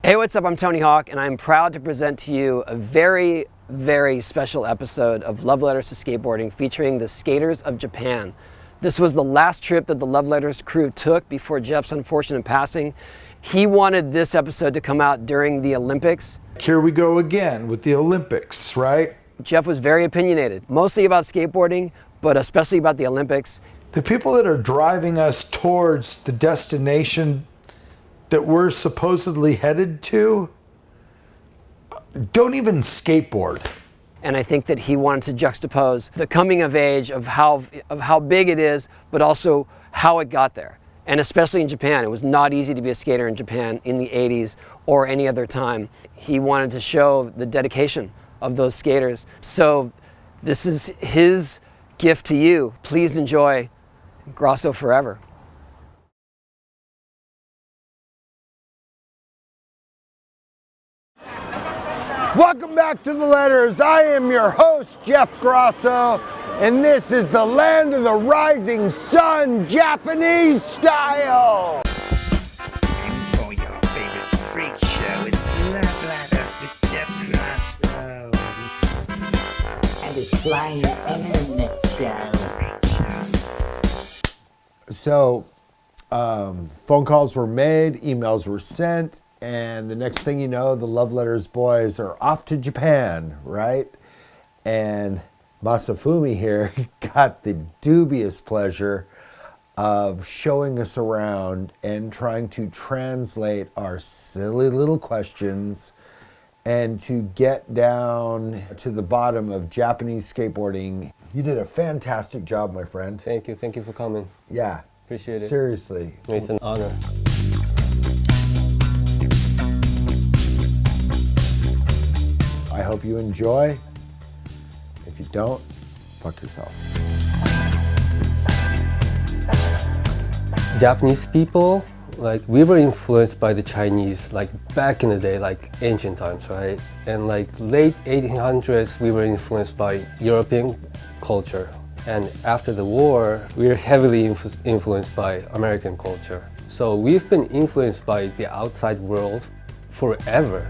Hey, what's up? I'm Tony Hawk, and I'm proud to present to you a very, very special episode of Love Letters to Skateboarding featuring the skaters of Japan. This was the last trip that the Love Letters crew took before Jeff's unfortunate passing. He wanted this episode to come out during the Olympics. Here we go again with the Olympics, right? Jeff was very opinionated, mostly about skateboarding, but especially about the Olympics. The people that are driving us towards the destination that we're supposedly headed to don't even skateboard. And I think that he wanted to juxtapose the coming of age of how big it is, but also how it got there. And especially in Japan, it was not easy to be a skater in Japan in the 80s or any other time. He wanted to show the dedication of those skaters. So this is his gift to you. Please enjoy Grosso Forever. Welcome back to The Letters. I am your host, Jeff Grosso, and this is the land of the rising sun, Japanese style. For your favorite freak show, it's Love Letters with Jeff Grosso. And it's Flying Internet Show. So, phone calls were made, emails were sent, and the next thing you know, the Love Letters boys are off to Japan, right? And Masafumi here got the dubious pleasure of showing us around and trying to translate our silly little questions and to get down to the bottom of Japanese skateboarding. You did a fantastic job, my friend. Thank you for coming. Yeah. Appreciate it. Seriously. It's an honor. I hope you enjoy. If you don't, fuck yourself. Japanese people, like, we were influenced by the Chinese, like, back in the day, like ancient times, right? And like late 1800s, we were influenced by European culture. And after the war, we were heavily influenced by American culture. So we've been influenced by the outside world forever.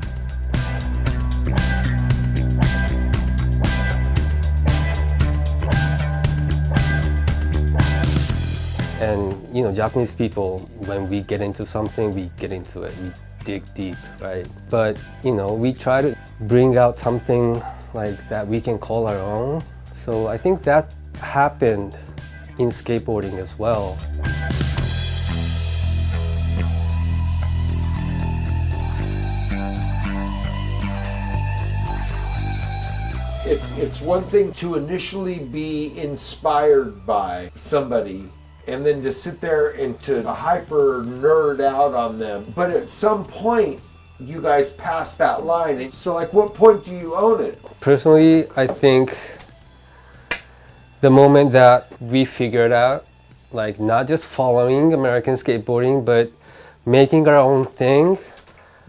And you know, Japanese people, when we get into something, we get into it, we dig deep, right? But you know, we try to bring out something like that we can call our own. So I think that happened in skateboarding as well. It's one thing to initially be inspired by somebody and then to sit there and to hyper nerd out on them. But at some point, you guys pass that line. So like, what point do you own it? Personally, I think the moment that we figured out, like, not just following American skateboarding, but making our own thing,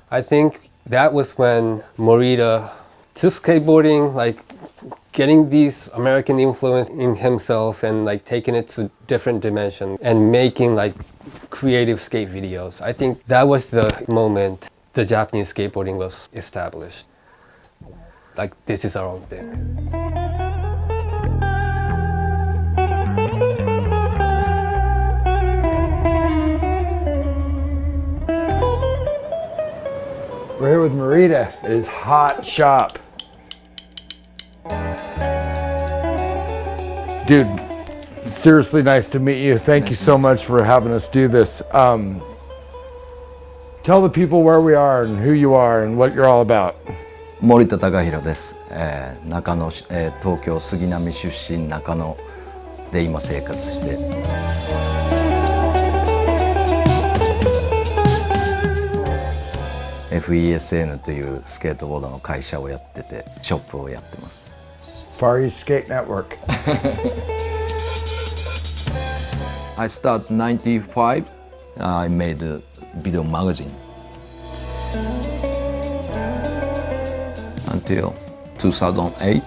I think that was when Morita took skateboarding, like, getting these American influence in himself and like taking it to different dimension and making like creative skate videos. I think that was the moment the Japanese skateboarding was established. Like, this is our own thing. We're here with Morita at his hot shop. Dude, seriously nice to meet you. Thank you so much for having us do this. Tell the people where we are and who you are and what you're all about. 森田貴弘です。中野、東京杉並出身中野で今生活して。FESN というスケートボードの会社をやってて、ショップをやってます。Far East Skate Network. I started 95. I made a video magazine until 2008.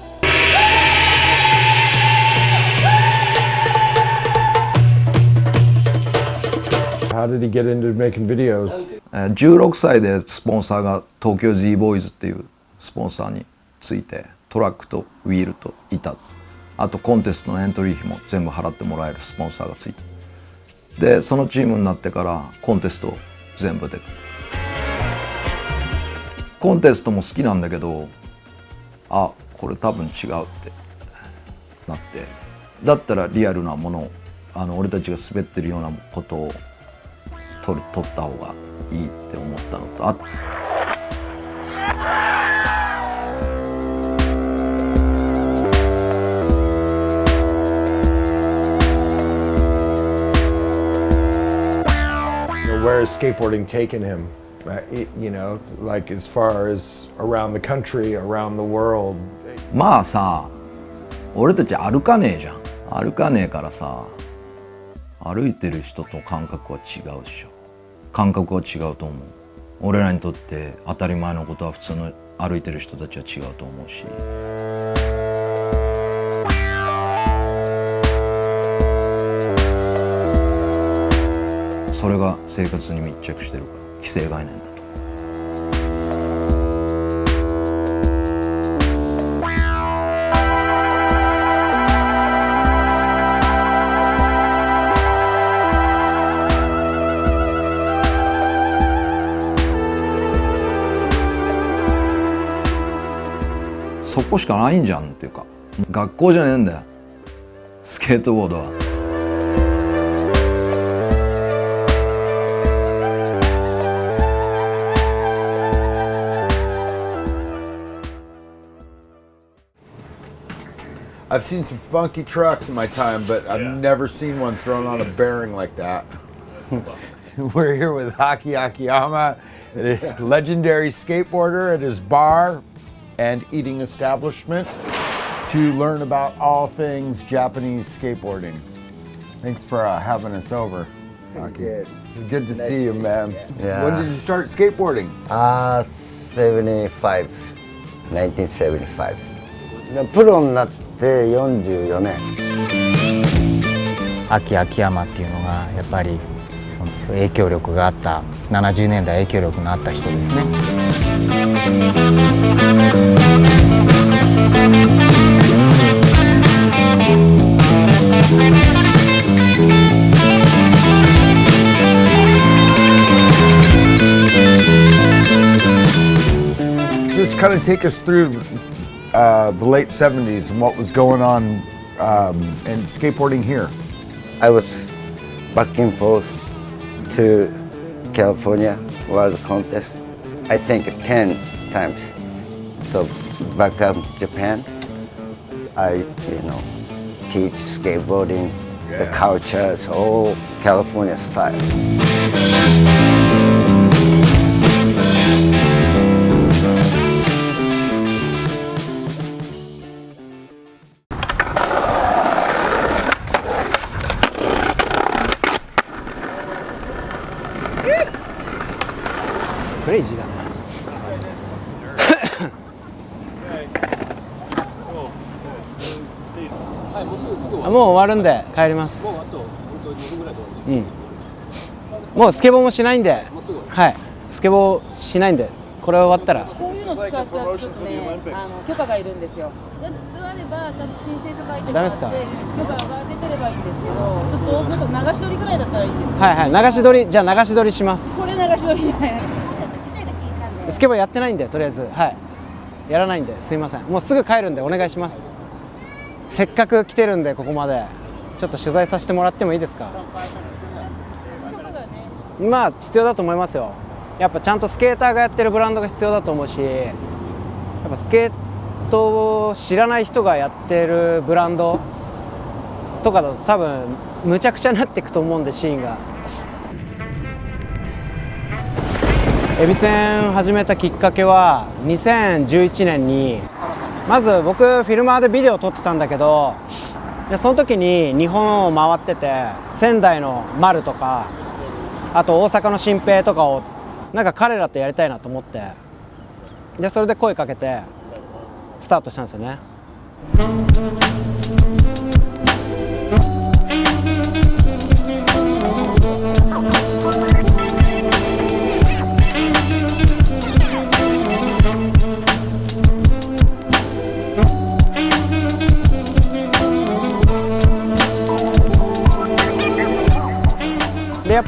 How did he get into making videos? 16歳でスポンサーが東京 G ボーイズっていうスポンサーについて、トラックとウィールと板、あとコンテストのエントリー費も全部払ってもらえるスポンサーがついて、でそのチームになってからコンテスト全部出て、コンテストも好きなんだけど、あ、これ多分違うってなって、だったらリアルなものを俺たちが滑ってるようなことを撮った方がいいって思ったのと、あWhere has skateboarding taken him? You know, like as far as around the country, around the world. まあさ、俺たち歩かねえじゃん。歩かねえからさ、歩いてる人と感覚は違うでしょ。感覚は違うと思う。俺らにとって当たり前のことは普通の歩いてる人たちは違うと思うし。それが生活に密着してるから、既成概念だと。そこしかないんじゃんっていうか、学校じゃねえんだよ、スケートボードは。I've seen some funky trucks in my time, but I've never seen one thrown on a bearing like that. We're here with Haki Akiyama, a legendary skateboarder at his bar and eating establishment, to learn about all things Japanese skateboarding. Thanks for having us over, Haki. Good to see you, man. Yeah. When did you start skateboarding? 1975プロになって44年。秋秋山っていうのがやっぱりその影響力があった70年代影響力のあった人ですね。Just kind of take us through the late 70s and what was going on and skateboarding here. I was back and forth to California World Contest, I think 10 times. So back in Japan, I teach skateboarding, the cultures, all California style. Crazy だね。もう終わるんで帰ります。うん。もうスケボーもしないんで、はい。スケボーしないんで、これ終わったら。こういうの使っちゃうとちょっとね、許可がいるんですよ。であればちゃんと申請書書いてもらって、ダメですか？許可が出てればいいんですけど、ちょっとなんか流し撮りぐらいだったらいいんです。はいはい。流し撮り、じゃあ流し撮りします。これ流し撮りね。スケボーやってないんで、とりあえず、はい。やらないんで、すいません。もうすぐ帰るんでお願いします。せっかく来てるんでここまでちょっと取材させてもらってもいいですか？まあ必要だと思いますよ。やっぱちゃんとスケーターがやってるブランドが必要だと思うし、やっぱスケートを知らない人がやってるブランドとかだと多分むちゃくちゃになっていくと思うんで、シーンが。エビせん始めたきっかけは2011年にまず僕フィルマーでビデオを撮ってたんだけど、でその時に日本を回ってて、仙台の丸とかあと大阪の新平とかをなんか彼らとやりたいなと思って、でそれで声かけてスタートしたんですよね。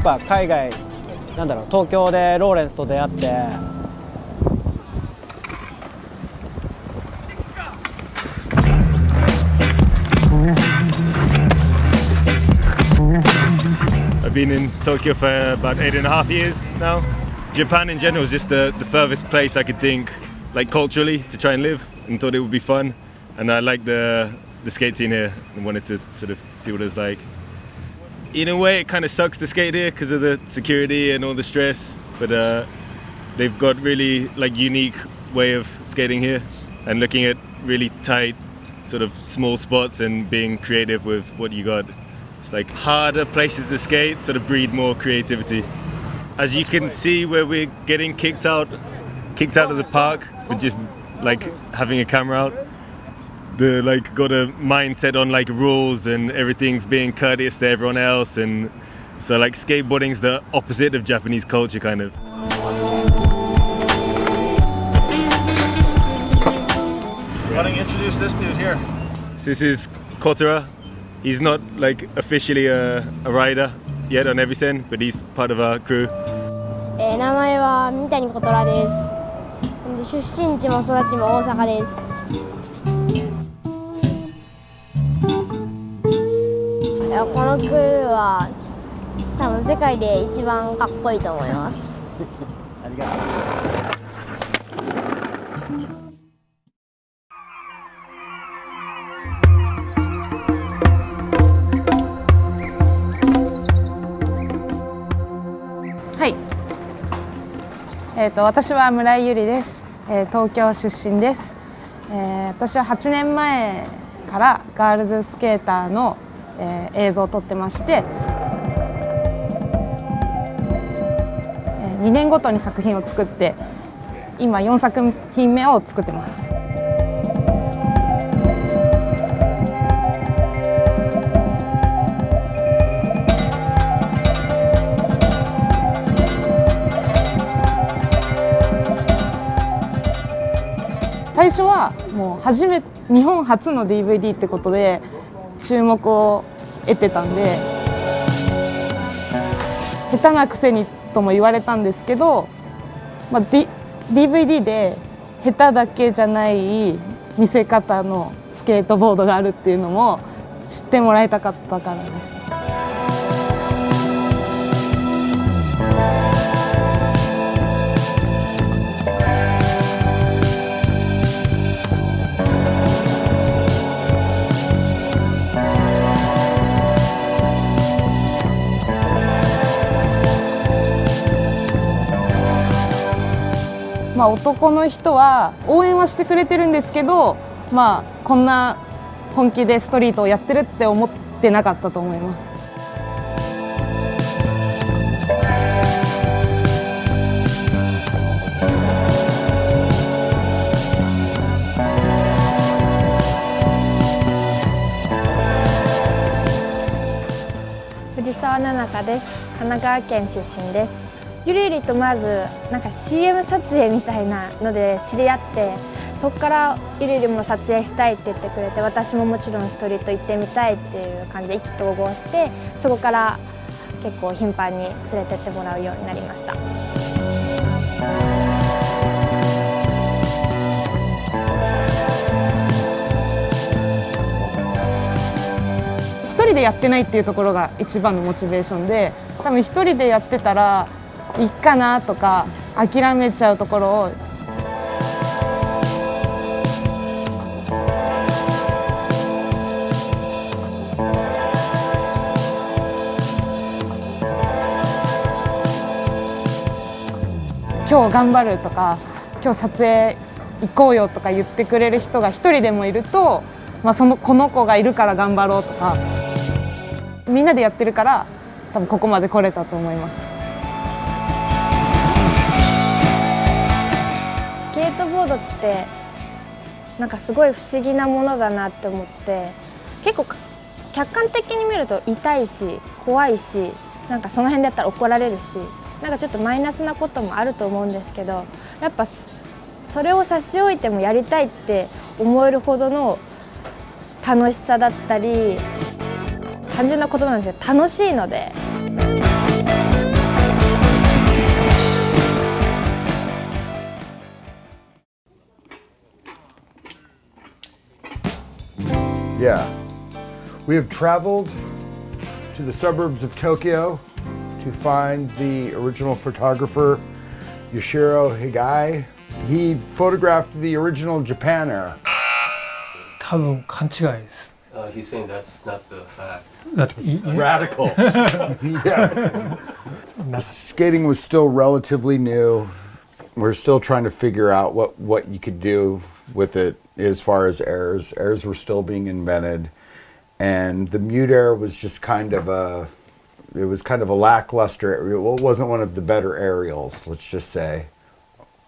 ぱ海外なんだろう、東京でローレンスと出会って。I've been in Tokyo for about 8.5 years now. Japan in general is just the furthest place I could think, like culturally, to try and live, and thought it would be fun. And I liked the skate scene here and wanted to sort of see what it was like. In a way, it kind of sucks to skate here because of the security and all the stress, but they've got really like unique way of skating here, and looking at really tight, sort of small spots and being creative with what you got. It's like harder places to skate, sort of breed more creativity. As you can see, where we're getting kicked out of the park for just like having a camera out. The like got a mindset on like rules and everything's being courteous to everyone else, and so like skateboarding's the opposite of Japanese culture kind of. Why don't you introduce this dude here? So this is Kotara. He's not like officially a rider yet on Evisen, but he's part of our crew. 名前は三谷琴良です。出身地も育ちも大阪です。このクルーは多分世界で一番かっこいいと思います。ありがとう。はい。私は村井ゆりです。東京出身です。私は8年前からガールズスケーターの映像を撮ってまして、2年ごとに作品を作って今4作品目を作ってます。最初はもう日本初の DVD ってことで注目を得てたんで、下手なくせにとも言われたんですけど、DVD で下手だけじゃない見せ方のスケートボードがあるっていうのも知ってもらいたかったからです。男の人は応援はしてくれてるんですけど、こんな本気でストリートをやってるって思ってなかったと思います。藤沢奈々香です。神奈川県出身です。ゆりゆりとまずなんか CM 撮影みたいなので知り合って、そこからゆりゆりも撮影したいって言ってくれて、私ももちろんストリート行ってみたいっていう感じで意気投合して、そこから結構頻繁に連れてってもらうようになりました。一人でやってないっていうところが一番のモチベーションで、多分一人でやってたらいっかなとか諦めちゃうところを今日頑張るとか今日撮影行こうよとか言ってくれる人が一人でもいると、この子がいるから頑張ろうとか、みんなでやってるから多分ここまで来れたと思います。スケートボードってなんかすごい不思議なものだなって思って、結構客観的に見ると痛いし怖いし、なんかその辺でやったら怒られるし、なんかちょっとマイナスなこともあると思うんですけど、やっぱそれを差し置いてもやりたいって思えるほどの楽しさだったり、単純な言葉なんですけど楽しいので。Yeah. We have traveled to the suburbs of Tokyo to find the original photographer, Yoshiro Higai. He photographed the original Japan era. 多分勘違いです。He's saying that's not the fact. Radical. Yes. Skating was still relatively new. We're still trying to figure out what you could do with it as far as airs. Airs were still being invented. And the mute air was just kind of a lackluster, it wasn't one of the better aerials, let's just say.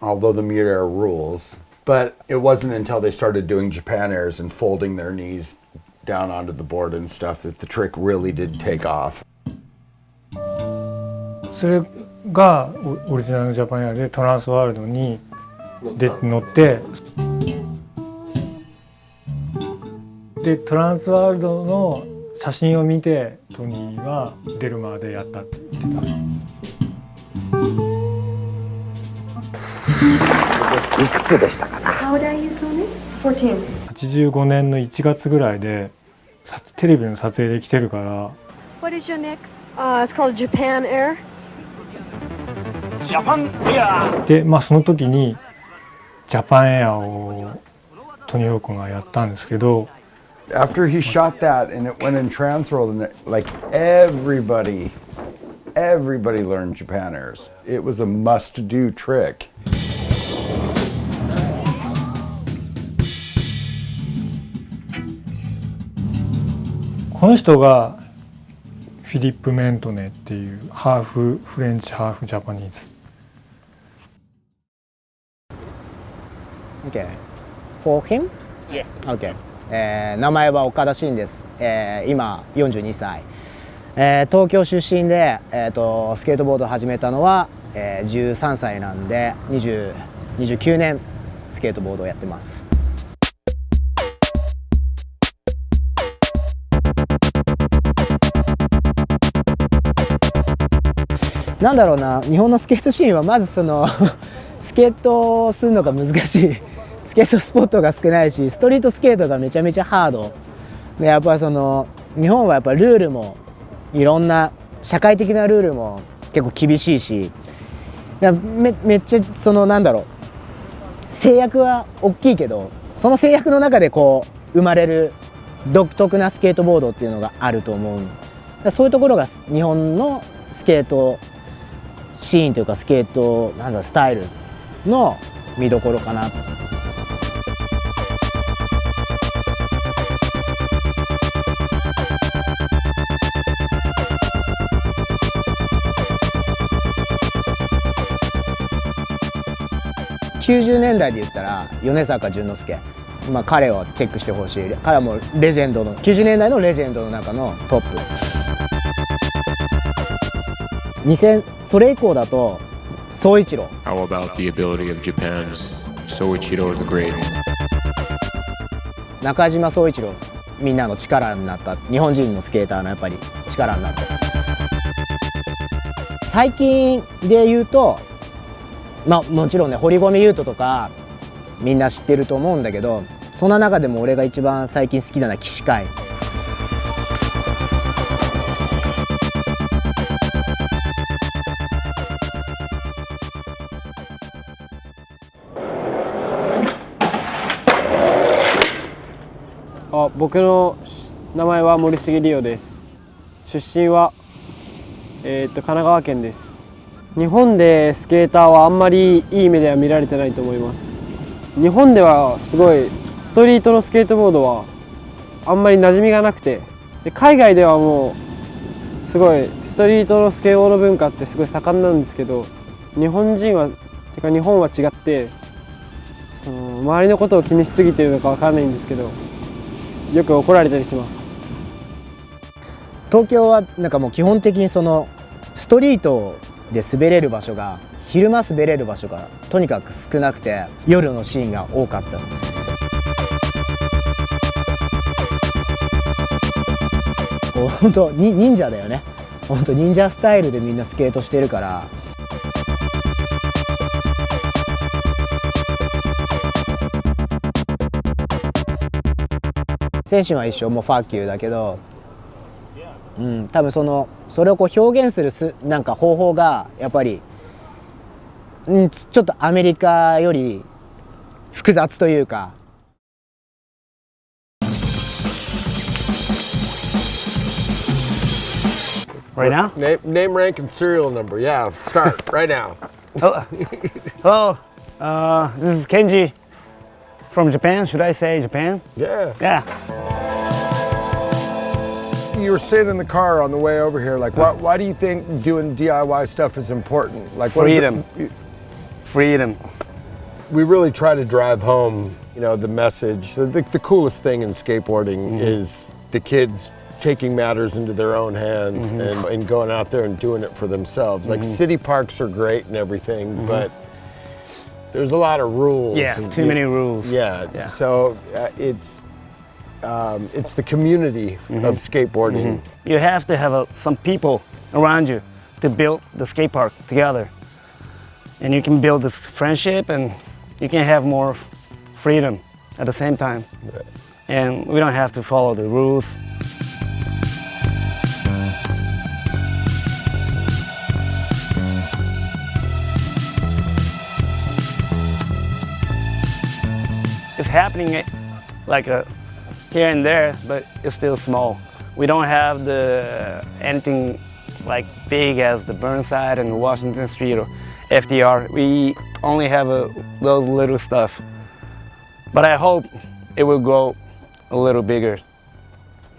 Although the mute air rules. But it wasn't until they started doing Japan airs and folding their knees down onto the board and stuff that the trick really did take off. それがオリジナルのジャパンエアでトランスワールドに乗ってでトランスワールドの写真を見てトニーはデルマーでやったって言ってた。いくつでしたかな。85年の1月ぐらいでテレビの撮影で来てるから。What is your next? It's called Japan Air. Japan Air. で、その時にジャパンエアをトニー・ホークがやったんですけど。After he shot that and it went in Transworld and like everybody learned Japan airs. It was a must-do trick. この人がフィリップ・メントネっていうハーフフレンチハーフジャパニーズ。Okay. For him? Yeah. Okay. 名前は岡田真です。今42歳。東京出身で、スケートボードを始めたのは、13歳なんで29年スケートボードをやってます。なんだろうな、日本のスケートシーンはまずそのスケートをするのが難しい。スケートスポットが少ないし、ストリートスケートがめちゃめちゃハードで、やっぱりその日本はやっぱルールもいろんな社会的なルールも結構厳しいし、めっちゃそのなんだろう、制約は大きいけど、その制約の中でこう生まれる独特なスケートボードっていうのがあると思う。そういうところが日本のスケートシーンというかスケートスタイルの見どころかな。90年代で言ったら米坂淳之介、彼をチェックしてほしい。彼はもうレジェンドの90年代のレジェンドの中のトップ。それ以降だと宗一郎。How about the ability of Japan's Soichiro the Great? 中島宗一郎、みんなの力になった日本人のスケーターのやっぱり力になった。最近で言うと、もちろんね、堀米雄斗とかみんな知ってると思うんだけど、そんな中でも俺が一番最近好きなのは岸海。僕の名前は森重理央です。出身は、神奈川県です。日本でスケーターはあんまりいい目では見られてないと思います。日本ではすごいストリートのスケートボードはあんまり馴染みがなくて、海外ではもうすごいストリートのスケボーの文化ってすごい盛んなんですけど、日本は違って、その周りのことを気にしすぎてるのかわからないんですけど、よく怒られたりします。東京はなんかもう基本的にそのストリートで滑れる場所が、昼間滑れる場所がとにかく少なくて、夜のシーンが多かった。本当忍者だよね。本当忍者スタイルでみんなスケートしてるから。精神は一緒、もうファーキューだけど、多分それをこう表現するなんか方法がやっぱり、ちょっとアメリカより複雑というか。Right now? Name, rank, and serial number. Yeah, start right now. Hello, this is Kenji from Japan. Should I say Japan? Yeah. Yeah. You were sitting in the car on the way over here. Like, why do you think doing DIY stuff is important? Like, freedom. Freedom. We really try to drive home, the message. The coolest thing in skateboarding is the kids taking matters into their own hands and going out there and doing it for themselves. Like city parks are great and everything, but there's a lot of rules. Yeah, too many rules. Yeah. So it's the community of skateboarding. You have to have some people around you to build the skate park together, and you can build this friendship, and you can have more freedom at the same time. And we don't have to follow the rules. It's happening like here and there, but it's still small. We don't have anything like big as the Burnside and Washington Street or FDR. We only have those little stuff. But I hope it will grow a little bigger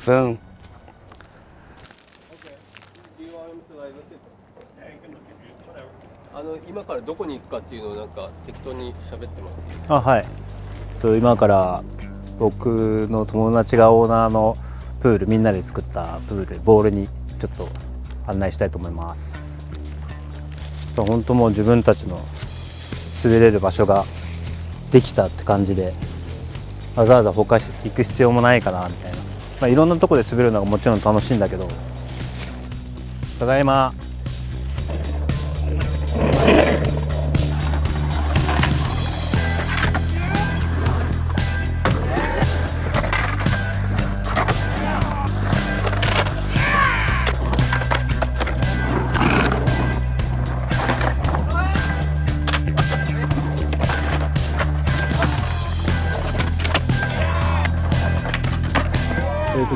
soon.はい。今から僕の友達がオーナーのプール、みんなで作ったプール、ボールにちょっと案内したいと思います。本当もう自分たちの滑れる場所ができたって感じで、わざわざ他行く必要もないかなみたいな。いろんなとこで滑るのがもちろん楽しいんだけど。ただいま。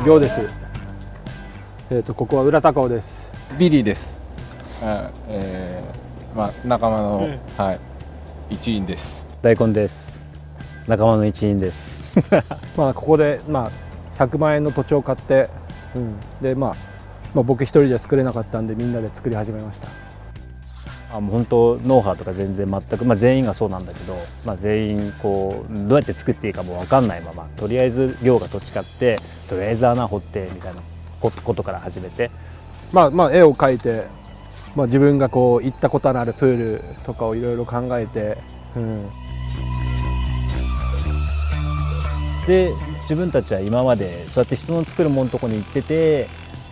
ギョウです。ここは浦高尾です。ビリーです。仲間の、一員です。大根です。仲間の一員です。ここで100万円の土地を買って、で僕一人じゃ作れなかったんでみんなで作り始めました。もう本当ノウハウとか全然全く、全員がそうなんだけど、全員こうどうやって作っていいかも分かんないまま、とりあえず量が土地買ってとりあえず穴掘ってみたいなことから始めて、絵を描いて、自分がこう行ったことのあるプールとかをいろいろ考えて、で自分たちは今までそうやって人の作るものとこに行ってて、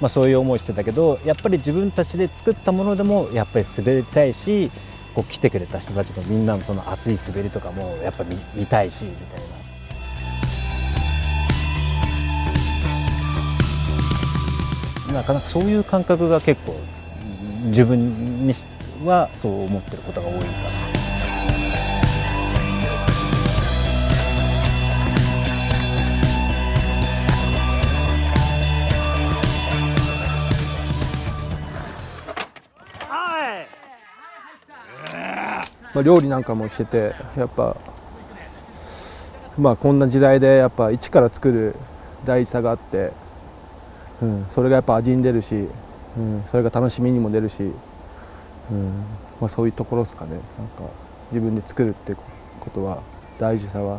そういう思いしてたけど、やっぱり自分たちで作ったものでもやっぱり滑りたいし、こう来てくれた人たちのみんなのその熱い滑りとかもやっぱり 見たいしみたいな、なかなかそういう感覚が結構自分にはそう思ってることが多いかな。料理なんかもしてて、やっぱこんな時代でやっぱ一から作る大事さがあって、それがやっぱ味に出るし、それが楽しみにも出るし、そういうところですかね。なんか自分で作るってことは大事さは。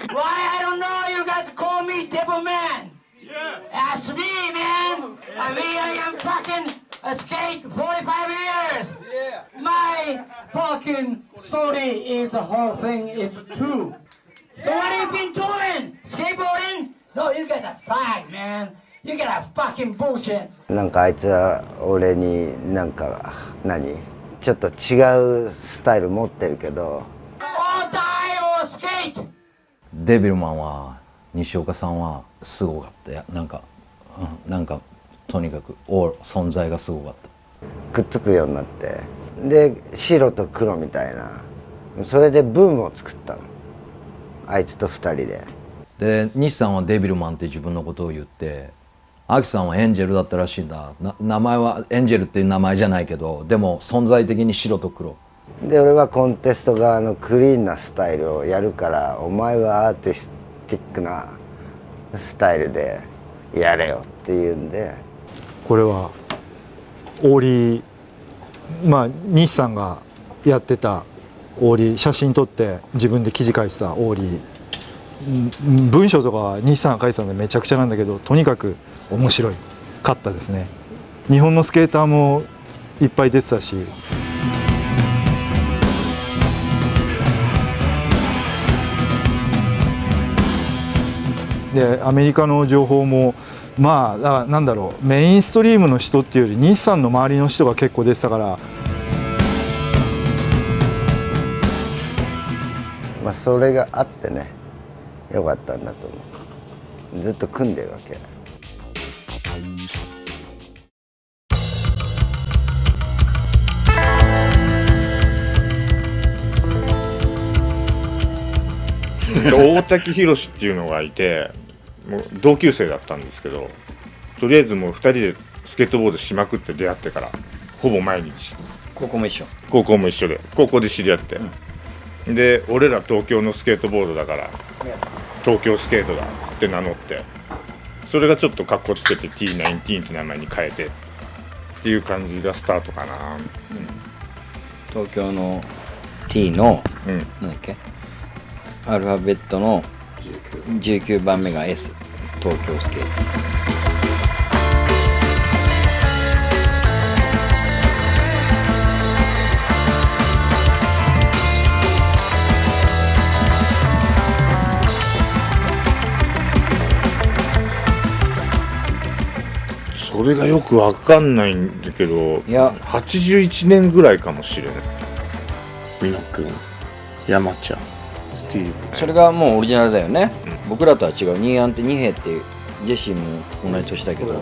Why I don't know you guys call me Devil Man? That's me, man. I am fucking a skate 45 years. My fucking story is the whole thing. It's true. So what have you been doing? Skateboarding? No, you guys are fine, man. You guys are fucking bullshit. なんかあいつは俺にちょっと違うスタイル持ってるけど。All die or skate. デビルマンは西岡さんはすごかったやなんかとにかく存在がすごかった。くっつくようになってで白と黒みたいなそれでブームを作ったのあいつと2人で。で西さんはデビルマンって自分のことを言ってアキさんはエンジェルだったらしいんだ。名前はエンジェルっていう名前じゃないけどでも存在的に白と黒で俺はコンテスト側のクリーンなスタイルをやるからお前はアーティスティックなスタイルでやれよっていうんで。これはオーリー西さんがやってたオーリー写真撮って自分で記事書いてたオーリー文章とかは西さんが書いてたのでめちゃくちゃなんだけどとにかく面白いかったですね。日本のスケーターもいっぱい出てたしでアメリカの情報もなんだろうメインストリームの人っていうより西さんの周りの人が結構出てたから。それがあってねよかったんだと思う。ずっと組んでるわけ。大滝ひろしっていうのがいてもう同級生だったんですけどとりあえずもう2人でスケートボードしまくって出会ってからほぼ毎日高校も一緒で高校で知り合って、で俺ら東京のスケートボードだから東京スケートだっつって名乗ってそれがちょっとカッコつけて T19 って名前に変えてっていう感じがスタートかな、東京の T の、なんだっけアルファベットの19番目が S 東京スケート。それがよくわかんないんだけど81年ぐらいかもしれない。美濃くん山ちゃんスティーブそれがもうオリジナルだよね、僕らとは違うニーアンって二兵ってジェシーも同じ年だけど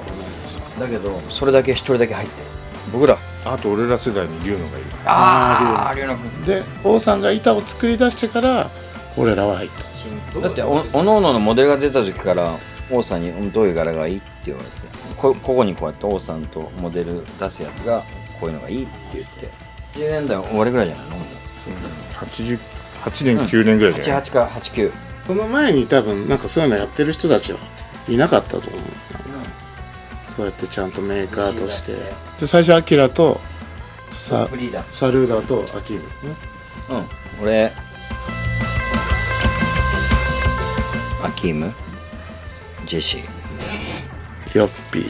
だけどそれだけ一人だけ入ってる僕らあと俺ら世代に龍野がいる。龍野くんで王さんが板を作り出してから俺らは入った。だっておのおののモデルが出た時から王さんにどういう柄がいいって言われてここにこうやって王さんとモデル出すやつがこういうのがいいって言って10年代終わりぐらいじゃないの88年9年ぐらいじゃない88か89その前に多分なんかそういうのやってる人たちはいなかったと思う。なんかそうやってちゃんとメーカーとしてで最初アキラとサルーダーとアキーム俺アキームジェシーヨッピー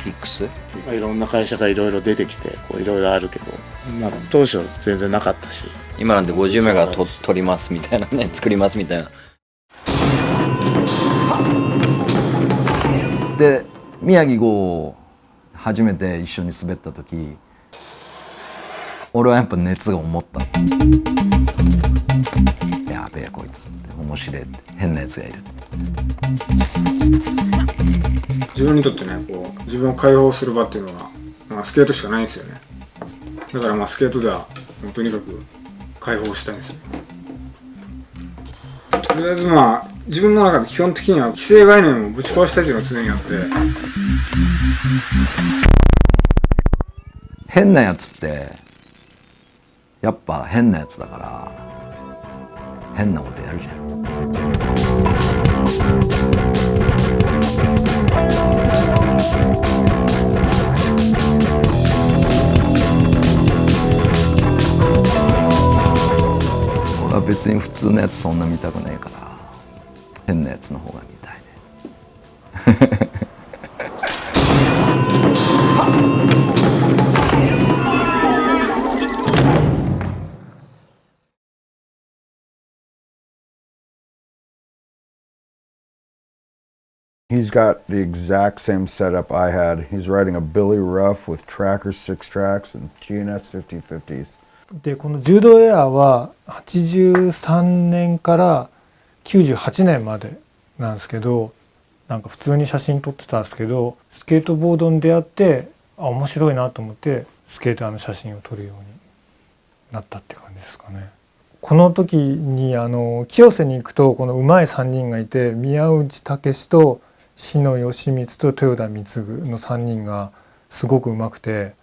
キックスいろんな会社がいろいろ出てきていろいろあるけど、当初は全然なかったし今なんで50名が取りますみたいなね作りますみたいな。で宮城郷初めて一緒に滑った時俺はやっぱ熱が思った。やべえこいつって面白いって変なやつがいる。自分にとってね自分を解放する場っていうのは、スケートしかないんですよね。だからスケートではとにかく解放したいんですよ。とりあえず自分の中で基本的には既成概念をぶち壊したいというのが常にあって。変なやつってやっぱ変なやつだから変なことやるじゃん。俺は別に普通のやつそんな見たくないから変なやつの方が見たいね。He's got the exact same setup I had. He's riding a Billy Ruff with Tracker 6 tracks and GNS 5050s. でこの柔道エアは83年から98年までなんですけど、なんか普通に写真撮ってたんですけど、スケートボードに出会って面白いなと思ってスケーターの写真を撮るようになったって感じですかね。この時に清瀬に行くとこの上手い3人がいて、宮内武と篠義光と豊田貢の3人がすごく上手くて、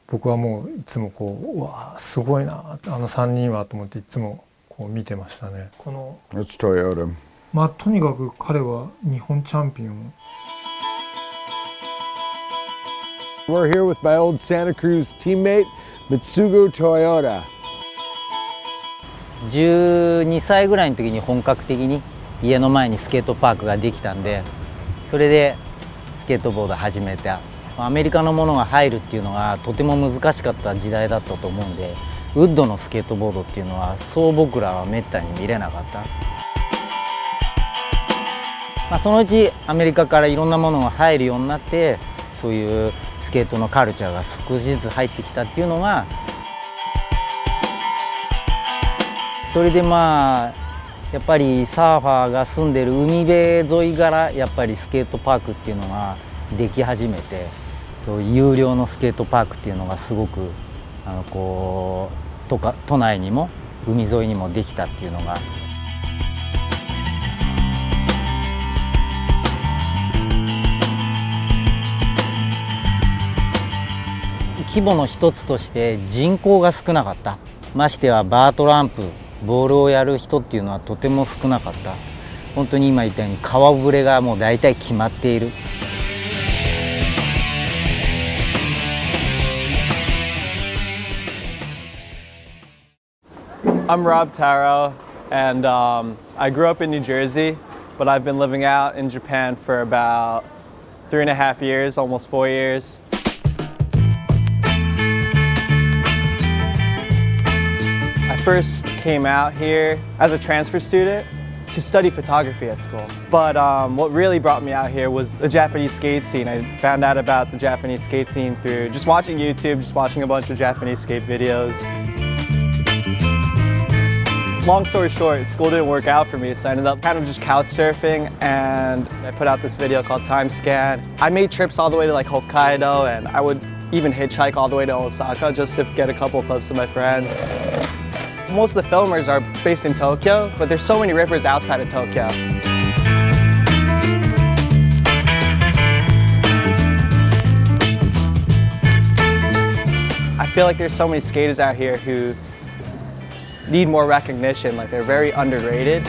僕はもういつもこう、うわーすごいな3人はと思っていつもこう見てましたね。この It's Toyota. まあとにかく彼は日本チャンピオン。 We're here with my old Santa Cruz teammate, Mitsugo Toyota. 12歳ぐらいの時に本格的に家の前にスケートパークができたんで、それでスケートボード始めた。アメリカのものが入るっていうのがとても難しかった時代だったと思うんで、ウッドのスケートボードっていうのはそう僕らはめったに見れなかった。そのうちアメリカからいろんなものが入るようになって、そういうスケートのカルチャーが少しずつ入ってきたっていうのが、それでやっぱりサーファーが住んでる海辺沿いからやっぱりスケートパークっていうのができ始めて、有料のスケートパークっていうのがすごく都内にも海沿いにもできたっていうのが。規模の一つとして人口が少なかった。ましてはバートランプ、ボールをやる人っていうのはとても少なかった。本当に今言ったように顔ぶれがもう大体決まっている。I'm Rob Taro, and I grew up in New Jersey, but I've been living out in Japan for about 3.5 years, almost 4 years. I first came out here as a transfer student to study photography at school. But what really brought me out here was the Japanese skate scene. I found out about the Japanese skate scene through just watching YouTube, just watching a bunch of Japanese skate videos. Long story short, school didn't work out for me, so I ended up kind of just couch surfing, and I put out this video called Time Scan. I made trips all the way to like Hokkaido, and I would even hitchhike all the way to Osaka just to get a couple clips of my friends. Most of the filmers are based in Tokyo, but there's so many rippers outside of Tokyo. I feel like there's so many skaters out here who need more recognition, like they're very underrated.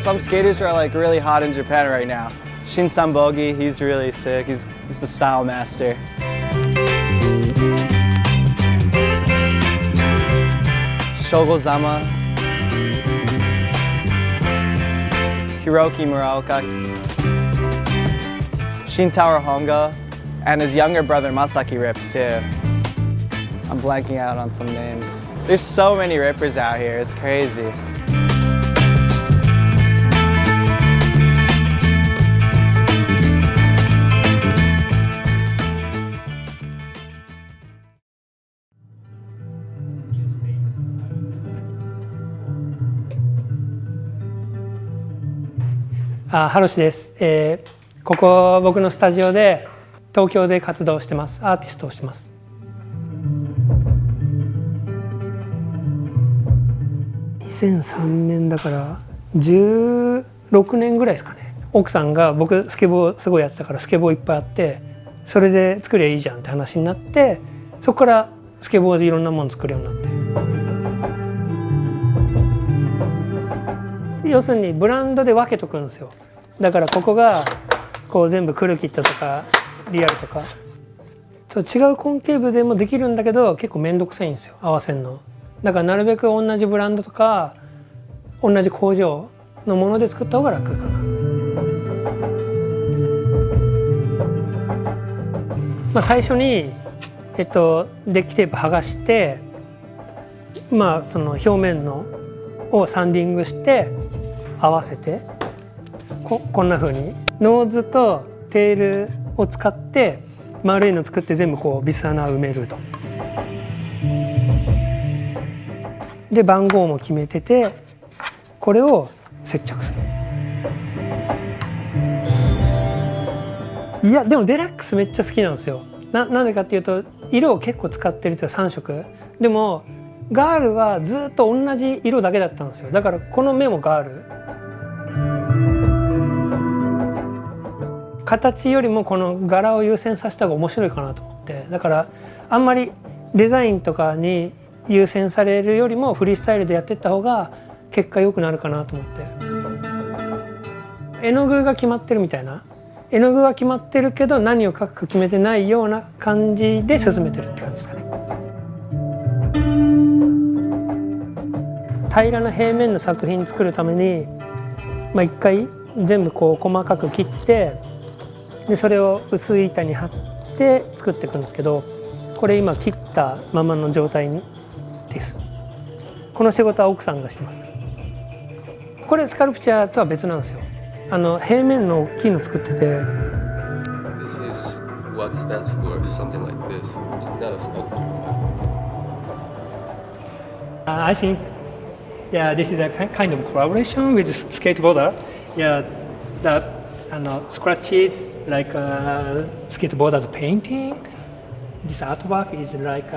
Some skaters are like really hot in Japan right now. Shin Sambogi, he's really sick, he's the style master. Shogo Zama, Hiroki Muraoka, Shintaro Hongo, and his younger brother Masaki rips too. I'm blanking out on some names. There's so many rippers out here, it's crazy. Ah, ハロシです。ここ僕のスタジオで東京で活動してます。アーティストをしてます。2003年だから16年ぐらいですかね。奥さんが僕スケボーすごいやってたからスケボーいっぱいあって、それで作りゃいいじゃんって話になって、そこからスケボーでいろんなもの作るようになって。要するにブランドで分けとくんですよ。だからここがこう全部クルキットとかリアルとか、そう違うコンケーブでもできるんだけど結構面倒くさいんですよ、合わせるの。だからなるべく同じブランドとか同じ工場のもので作った方が楽かな。最初にデッキテープ剥がして、その表面のをサンディングして合わせて、こんな風にノーズとテールを使って丸いの作って全部こうビス穴を埋めると。で番号も決めてて、これを接着する。いやでもデラックスめっちゃ好きなんですよ。なんでかっていうと色を結構使ってると3色でもガールはずっと同じ色だけだったんですよ。だからこの目もガール、形よりもこの柄を優先させた方が面白いかなと思って、だからあんまりデザインとかに優先されるよりもフリースタイルでやっていった方が結果良くなるかなと思って、絵の具が決まってるみたいな、絵の具は決まってるけど何を描くか決めてないような感じで進めてるって感じですかね。平らな平面の作品作るために、一回全部こう細かく切ってでそれを薄い板に貼って作っていくんですけど、これ今切ったままの状態です。この仕事は奥さんがしてます。これスカルプチャーとは別なんですよ。平面の大きいの作ってて。This is what stands for something like this. Is that a sculpture? I think, yeah, this is a kind of collaboration with skateboarder. Yeah, the scratches like skateboarder's painting. This artwork is like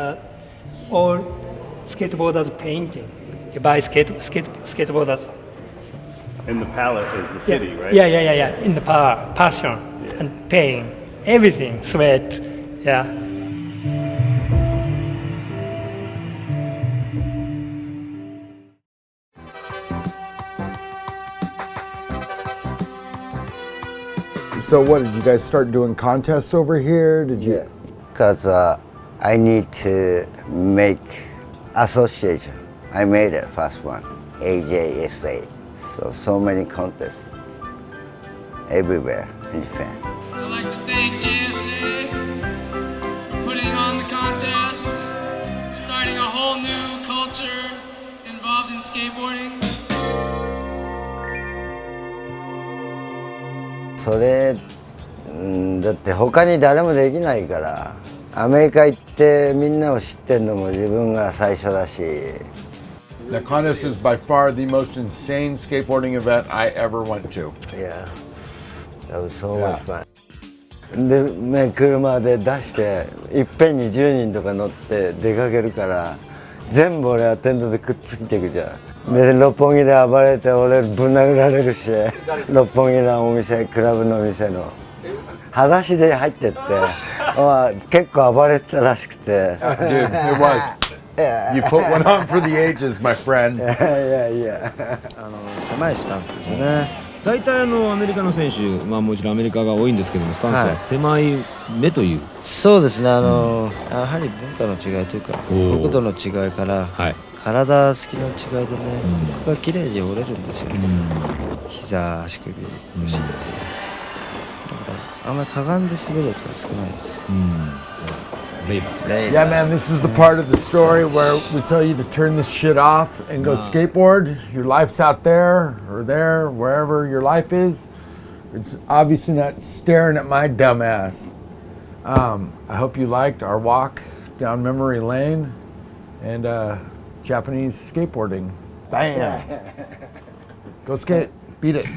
all skateboarders painting by skateboarders. And the palette is the city, right? Yeah. In the passion and pain, everything, sweat, yeah. So what, did you guys start doing contests over here? Did you? Because I need to make association. I made it first one, AJSA. So many contests everywhere in Japan. I'd like to thank JSA for putting on the contest, starting a whole new culture involved in skateboarding. それだって他に誰もできないから、アメリカ行ってみんなを知ってんのも自分が最初だし。The contest is by far the most insane skateboarding event I ever went to. Yeah, that was so much fun. で、車で出していっぺんに10人とか乗って出かけるから全部俺はテントでくっついていくじゃん。で六本木で暴れて俺ぶん殴られるし、六本木のお店、クラブの店の裸足で入ってって結構暴れてたらしくて。Dude, it was. You put one on for the ages, my friend. 狭いスタンスですね。大体アメリカの選手、もちろんアメリカが多いんですけども、スタンスは狭い目という。そうですね。やはり文化の違いというか、国土の違いから、体つきの違いでね、ここが綺麗に折れるんですよね。膝、足首、お尻って。だからあんまりかがんで滑るやつが少ないです。Yeah, man, this is the part of the story where we tell you to turn this shit off and go skateboard. Your life's out there or there, wherever your life is. It's obviously not staring at my dumb ass. I hope you liked our walk down memory lane and Japanese skateboarding. Bam! Go skate, beat it.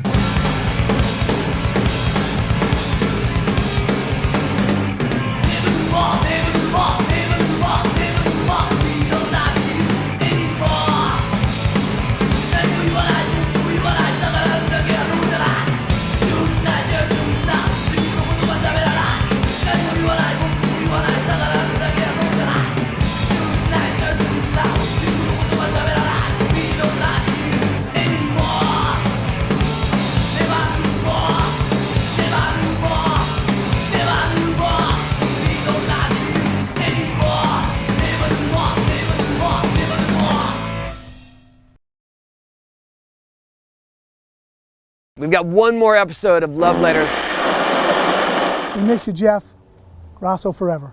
We've got one more episode of Love Letters. We miss you, Jeff. Grosso forever.